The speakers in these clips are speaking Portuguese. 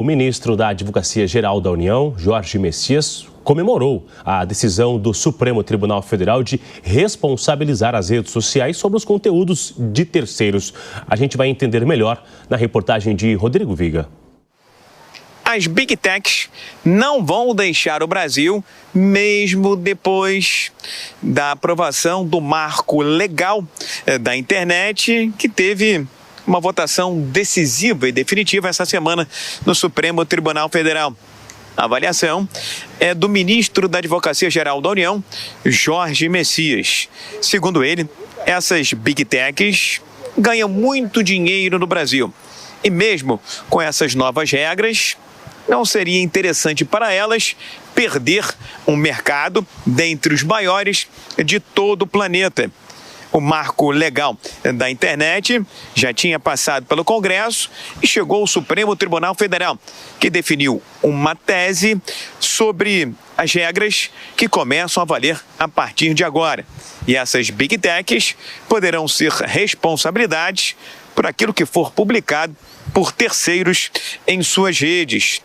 O ministro da Advocacia-Geral da União, Jorge Messias, comemorou a decisão do Supremo Tribunal Federal de responsabilizar as redes sociais sobre os conteúdos de terceiros. A gente vai entender melhor na reportagem de Rodrigo Viga. As Big Techs não vão deixar o Brasil, mesmo depois da aprovação do marco legal da internet, que teve uma votação decisiva e definitiva essa semana no Supremo Tribunal Federal. A avaliação é do ministro da Advocacia-Geral da União, Jorge Messias. Segundo ele, essas Big Techs ganham muito dinheiro no Brasil. E mesmo com essas novas regras, não seria interessante para elas perder um mercado dentre os maiores de todo o planeta. O marco legal da internet já tinha passado pelo Congresso e chegou ao Supremo Tribunal Federal, que definiu uma tese sobre as regras que começam a valer a partir de agora. E essas Big Techs poderão ser responsabilidades por aquilo que for publicado por terceiros em suas redes.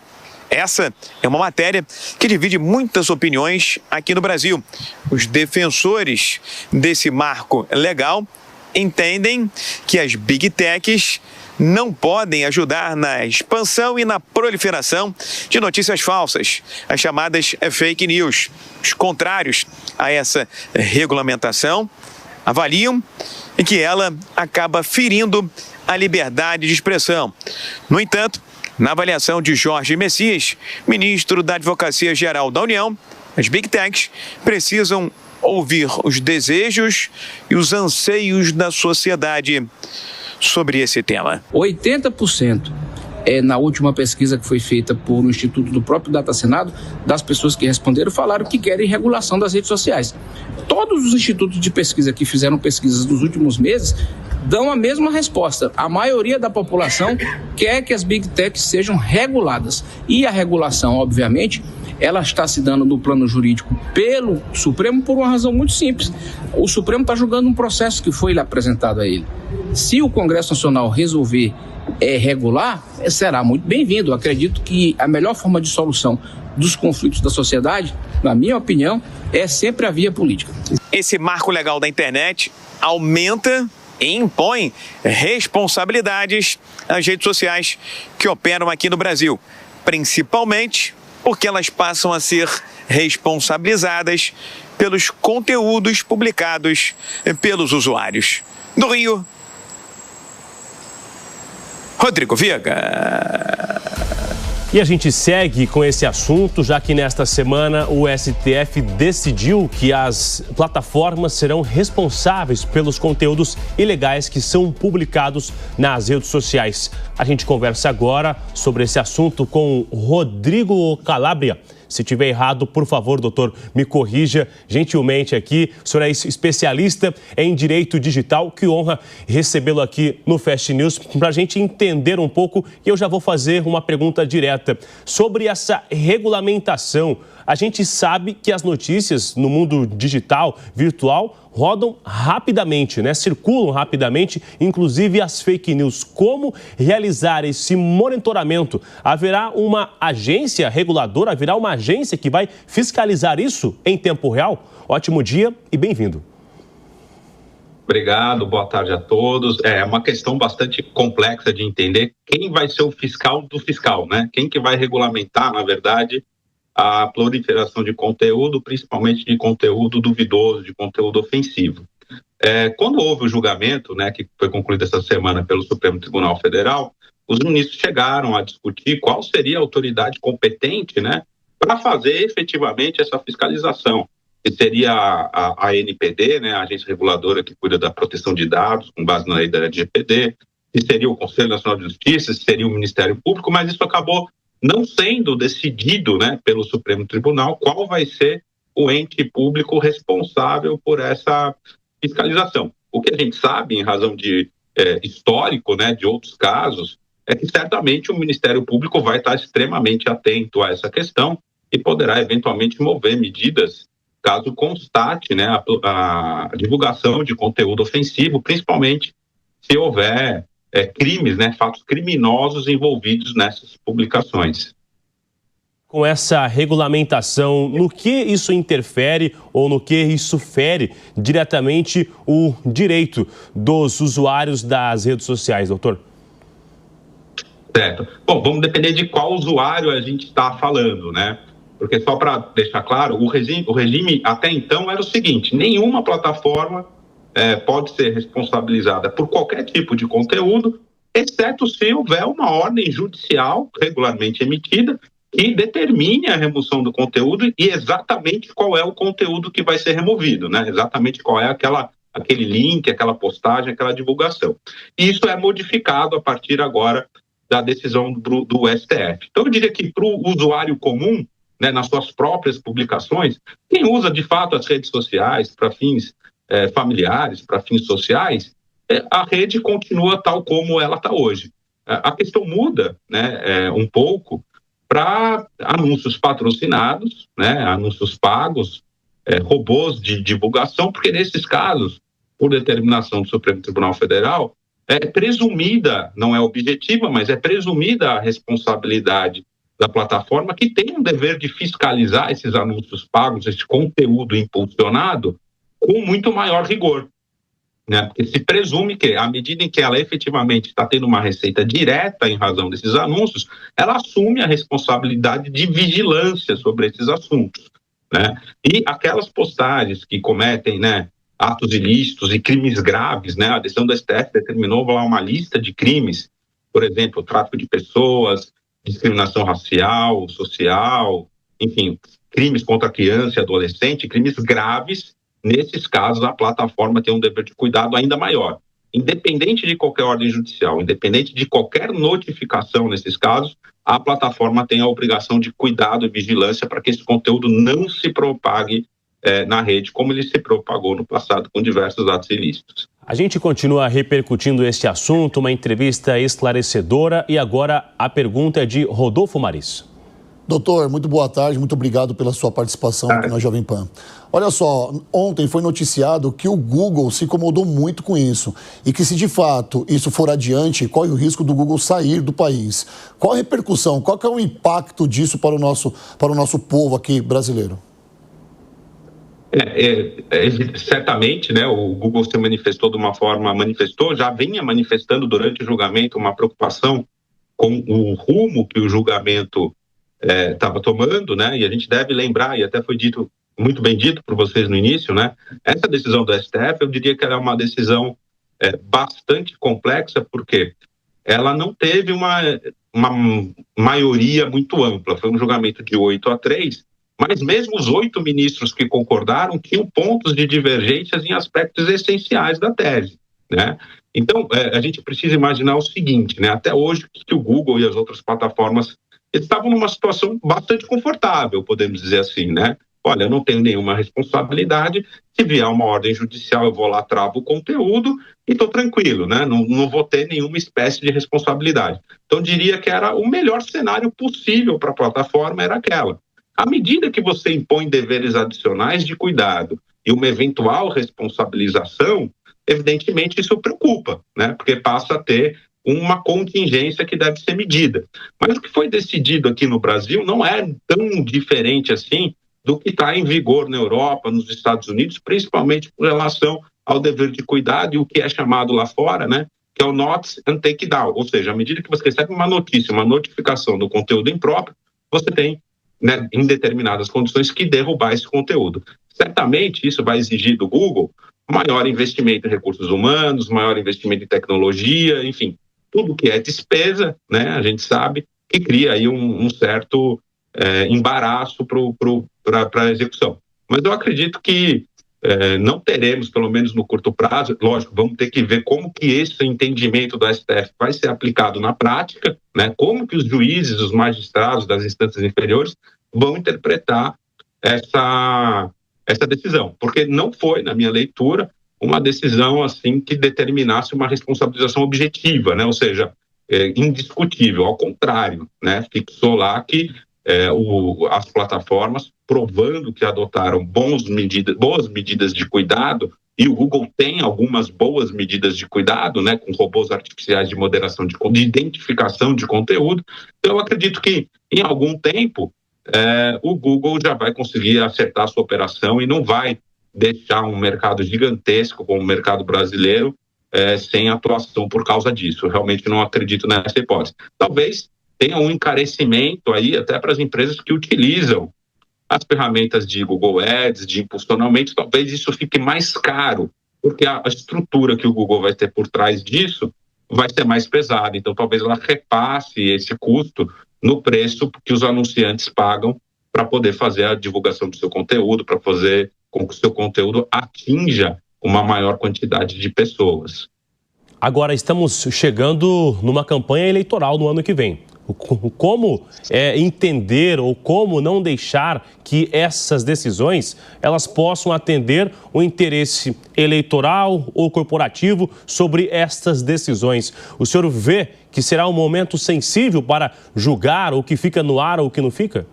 Essa é uma matéria que divide muitas opiniões aqui no Brasil. Os defensores desse marco legal entendem que as Big Techs não podem ajudar na expansão e na proliferação de notícias falsas, as chamadas fake news. Os contrários a essa regulamentação avaliam que ela acaba ferindo a liberdade de expressão. No entanto, na avaliação de Jorge Messias, ministro da Advocacia-Geral da União, as Big Techs precisam ouvir os desejos e os anseios da sociedade sobre esse tema. 80% na última pesquisa que foi feita por um instituto do próprio Data Senado, das pessoas que responderam falaram que querem regulação das redes sociais. Todos os institutos de pesquisa que fizeram pesquisas nos últimos meses dão a mesma resposta. A maioria da população quer que as Big Techs sejam reguladas. E a regulação, obviamente, ela está se dando no plano jurídico pelo Supremo por uma razão muito simples. O Supremo está julgando um processo que foi apresentado a ele. Se o Congresso Nacional resolver regular, será muito bem-vindo. Acredito que a melhor forma de solução dos conflitos da sociedade, na minha opinião, é sempre a via política. Esse marco legal da internet aumenta e impõe responsabilidades às redes sociais que operam aqui no Brasil, principalmente porque elas passam a ser responsabilizadas pelos conteúdos publicados pelos usuários. Do Rio, Rodrigo Viga. E a gente segue com esse assunto, já que nesta semana o STF decidiu que as plataformas serão responsáveis pelos conteúdos ilegais que são publicados nas redes sociais. A gente conversa agora sobre esse assunto com Rodrigo Calabria. Se tiver errado, por favor, doutor, me corrija gentilmente aqui. O senhor é especialista em direito digital. Que honra recebê-lo aqui no Fast News para a gente entender um pouco. E eu já vou fazer uma pergunta direta sobre essa regulamentação. A gente sabe que as notícias no mundo digital, virtual, rodam rapidamente, né? Circulam rapidamente, inclusive as fake news. Como realizar esse monitoramento? Haverá uma agência reguladora, haverá uma agência que vai fiscalizar isso em tempo real? Ótimo dia e bem-vindo. Obrigado, boa tarde a todos. É uma questão bastante complexa de entender quem vai ser o fiscal do fiscal, né? Quem que vai regulamentar, na verdade, a proliferação de conteúdo, principalmente de conteúdo duvidoso, de conteúdo ofensivo. Quando houve o julgamento, né, que foi concluído essa semana pelo Supremo Tribunal Federal, os ministros chegaram a discutir qual seria a autoridade competente, né, para fazer efetivamente essa fiscalização. Que seria a ANPD, né, a agência reguladora que cuida da proteção de dados, com base na lei da LGPD, se seria o Conselho Nacional de Justiça, se seria o Ministério Público, mas isso acabou não sendo decidido, né, pelo Supremo Tribunal qual vai ser o ente público responsável por essa fiscalização. O que a gente sabe, em razão de histórico, né, de outros casos, é que certamente o Ministério Público vai estar extremamente atento a essa questão e poderá eventualmente mover medidas caso constate, né, a divulgação de conteúdo ofensivo, principalmente se houver crimes, né, fatos criminosos envolvidos nessas publicações. Com essa regulamentação, no que isso interfere ou no que isso fere diretamente o direito dos usuários das redes sociais, doutor? Certo. Bom, vamos depender de qual usuário a gente está falando, né? Porque só para deixar claro, o regime até então era o seguinte: nenhuma plataforma pode ser responsabilizada por qualquer tipo de conteúdo, exceto se houver uma ordem judicial regularmente emitida que determine a remoção do conteúdo e exatamente qual é o conteúdo que vai ser removido, né? Exatamente qual é aquele link, aquela postagem, aquela divulgação. E isso é modificado a partir agora da decisão do STF. Então, eu diria que para o usuário comum, né, nas suas próprias publicações, quem usa de fato as redes sociais para fins familiares, para fins sociais, a rede continua tal como ela está hoje. A questão muda, né, um pouco para anúncios patrocinados, né, anúncios pagos, robôs de divulgação, porque nesses casos, por determinação do Supremo Tribunal Federal, é presumida, não é objetiva, mas é presumida a responsabilidade da plataforma, que tem um dever de fiscalizar esses anúncios pagos, esse conteúdo impulsionado, com muito maior rigor, né? Porque se presume que, à medida em que ela efetivamente está tendo uma receita direta em razão desses anúncios, ela assume a responsabilidade de vigilância sobre esses assuntos, né? E aquelas postagens que cometem, né, atos ilícitos e crimes graves, né? A decisão do STF determinou lá uma lista de crimes, por exemplo, tráfico de pessoas, discriminação racial, social, enfim, crimes contra criança e adolescente, crimes graves. Nesses casos, a plataforma tem um dever de cuidado ainda maior. Independente de qualquer ordem judicial, independente de qualquer notificação nesses casos, a plataforma tem a obrigação de cuidado e vigilância para que esse conteúdo não se propague na rede, como ele se propagou no passado com diversos atos ilícitos. A gente continua repercutindo este assunto, uma entrevista esclarecedora, e agora a pergunta é de Rodolfo Maris. Doutor, muito boa tarde, muito obrigado pela sua participação aqui na Jovem Pan. Olha só, ontem foi noticiado que o Google se incomodou muito com isso e que, se de fato isso for adiante, corre o risco do Google sair do país. Qual a repercussão, qual que é o impacto disso para o nosso povo aqui brasileiro? Certamente, né, o Google se manifestou de uma forma, já vinha manifestando durante o julgamento uma preocupação com o rumo que o julgamento estava tomando, né? E a gente deve lembrar, e até foi dito, muito bem dito por vocês no início, né? Essa decisão do STF, eu diria que ela é uma decisão bastante complexa, porque ela não teve uma maioria muito ampla. Foi um julgamento de 8-3, mas mesmo os 8 ministros que concordaram tinham pontos de divergências em aspectos essenciais da tese, né? Então, a gente precisa imaginar o seguinte, né? Até hoje, que o Google e as outras plataformas estavam numa situação bastante confortável, podemos dizer assim, né? Olha, eu não tenho nenhuma responsabilidade, se vier uma ordem judicial, eu vou lá, travo o conteúdo e estou tranquilo, né? Não vou ter nenhuma espécie de responsabilidade. Então, diria que era o melhor cenário possível para a plataforma, era aquela. À medida que você impõe deveres adicionais de cuidado e uma eventual responsabilização, evidentemente isso preocupa, né? Porque passa a ter uma contingência que deve ser medida. Mas o que foi decidido aqui no Brasil não é tão diferente assim do que está em vigor na Europa, nos Estados Unidos, principalmente com relação ao dever de cuidado e o que é chamado lá fora, né, que é o Notice and Take Down. Ou seja, à medida que você recebe uma notícia, uma notificação do conteúdo impróprio, você tem, né, em determinadas condições, que derrubar esse conteúdo. Certamente isso vai exigir do Google maior investimento em recursos humanos, maior investimento em tecnologia, enfim, tudo que é despesa, né, a gente sabe que cria aí um certo embaraço para a execução. Mas eu acredito que não teremos, pelo menos no curto prazo, lógico, vamos ter que ver como que esse entendimento do STF vai ser aplicado na prática, né, como que os juízes, os magistrados das instâncias inferiores vão interpretar essa decisão, porque não foi, na minha leitura, uma decisão assim que determinasse uma responsabilização objetiva, né? Ou seja, indiscutível, ao contrário, né? Fixou lá que as plataformas, provando que adotaram boas medidas de cuidado, e o Google tem algumas boas medidas de cuidado, né, com robôs artificiais de moderação de identificação de conteúdo. Então, eu acredito que, em algum tempo, o Google já vai conseguir acertar a sua operação e não vai deixar um mercado gigantesco como o mercado brasileiro sem atuação por causa disso. Eu realmente não acredito nessa hipótese. Talvez tenha um encarecimento aí até para as empresas que utilizam as ferramentas de Google Ads, de impulsionamento, talvez isso fique mais caro, porque a estrutura que o Google vai ter por trás disso vai ser mais pesada. Então, talvez ela repasse esse custo no preço que os anunciantes pagam para poder fazer a divulgação do seu conteúdo, para fazer com que o seu conteúdo atinja uma maior quantidade de pessoas. Agora, estamos chegando numa campanha eleitoral no ano que vem. Como entender ou como não deixar que essas decisões elas possam atender o interesse eleitoral ou corporativo sobre estas decisões? O senhor vê que será um momento sensível para julgar o que fica no ar ou o que não fica?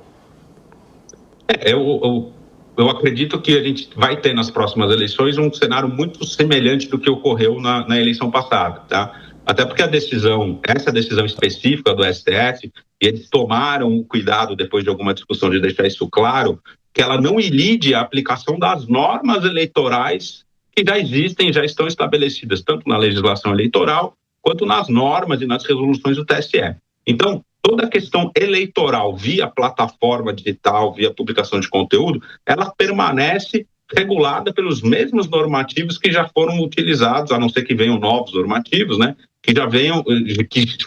Eu acredito que a gente vai ter nas próximas eleições um cenário muito semelhante do que ocorreu na eleição passada, tá? Até porque essa decisão específica do STF, e eles tomaram o cuidado, depois de alguma discussão, de deixar isso claro, que ela não ilide a aplicação das normas eleitorais que já existem, já estão estabelecidas, tanto na legislação eleitoral, quanto nas normas e nas resoluções do TSE. Então, toda a questão eleitoral via plataforma digital, via publicação de conteúdo, ela permanece regulada pelos mesmos normativos que já foram utilizados, a não ser que venham novos normativos, né? Que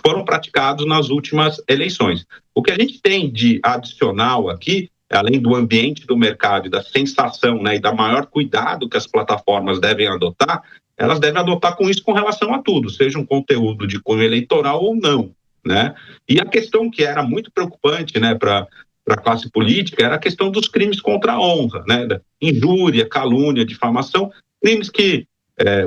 foram praticados nas últimas eleições. O que a gente tem de adicional aqui, além do ambiente do mercado e da sensação, né, e da maior cuidado que as plataformas devem adotar, elas devem adotar com isso com relação a tudo, seja um conteúdo de cunho eleitoral ou não, né? E a questão que era muito preocupante, né, para a classe política era a questão dos crimes contra a honra, né? Injúria, calúnia, difamação, crimes que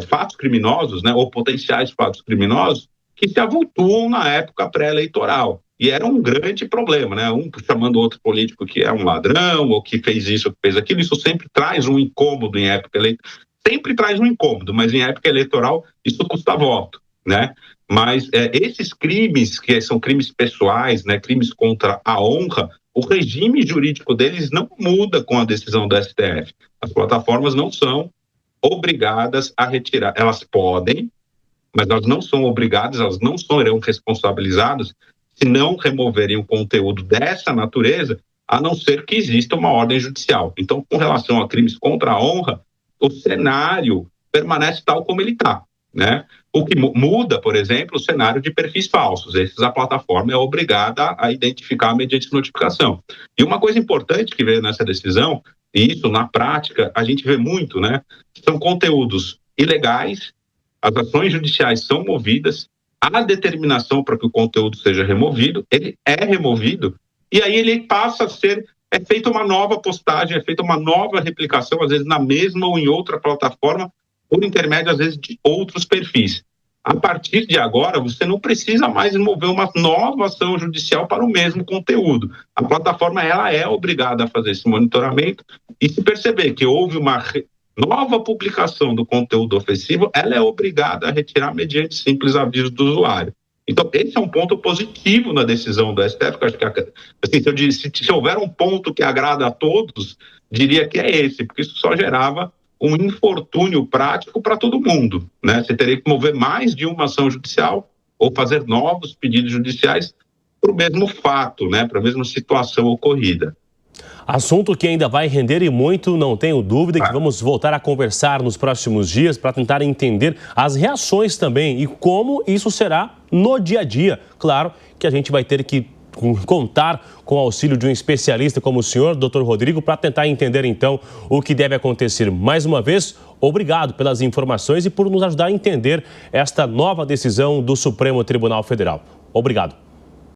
fatos criminosos, né, ou potenciais fatos criminosos, que se avultuam na época pré-eleitoral. E era um grande problema, né? Um chamando outro político que é um ladrão, ou que fez isso, ou que fez aquilo. Isso sempre traz um incômodo em época eleitoral. Sempre traz um incômodo, mas em época eleitoral isso custa voto, né? Mas esses crimes, que são crimes pessoais, né, crimes contra a honra, o regime jurídico deles não muda com a decisão do STF. As plataformas não são obrigadas a retirar. Elas podem, mas elas não são obrigadas, elas não serão responsabilizadas se não removerem o conteúdo dessa natureza, a não ser que exista uma ordem judicial. Então, com relação a crimes contra a honra, o cenário permanece tal como ele está, né? O que muda, por exemplo, o cenário de perfis falsos. Esses a plataforma é obrigada a identificar mediante notificação. E uma coisa importante que veio nessa decisão, e isso na prática a gente vê muito, né? São conteúdos ilegais, as ações judiciais são movidas, há determinação para que o conteúdo seja removido, ele é removido, e aí ele passa a ser, é feita uma nova postagem, é feita uma nova replicação, às vezes na mesma ou em outra plataforma, por intermédio, às vezes, de outros perfis. A partir de agora, você não precisa mais mover uma nova ação judicial para o mesmo conteúdo. A plataforma ela é obrigada a fazer esse monitoramento e se perceber que houve uma nova publicação do conteúdo ofensivo, ela é obrigada a retirar mediante simples aviso do usuário. Então, esse é um ponto positivo na decisão do STF, que eu acho que, assim, se houver um ponto que agrada a todos, diria que é esse, porque isso só gerava um infortúnio prático para todo mundo, né? Você teria que mover mais de uma ação judicial ou fazer novos pedidos judiciais para o mesmo fato, né? Para a mesma situação ocorrida. Assunto que ainda vai render e muito, não tenho dúvida, que vamos voltar a conversar nos próximos dias para tentar entender as reações também e como isso será no dia a dia. Claro que a gente vai ter que contar com o auxílio de um especialista como o senhor, Dr. Rodrigo, para tentar entender então o que deve acontecer. Mais uma vez, obrigado pelas informações e por nos ajudar a entender esta nova decisão do Supremo Tribunal Federal. Obrigado.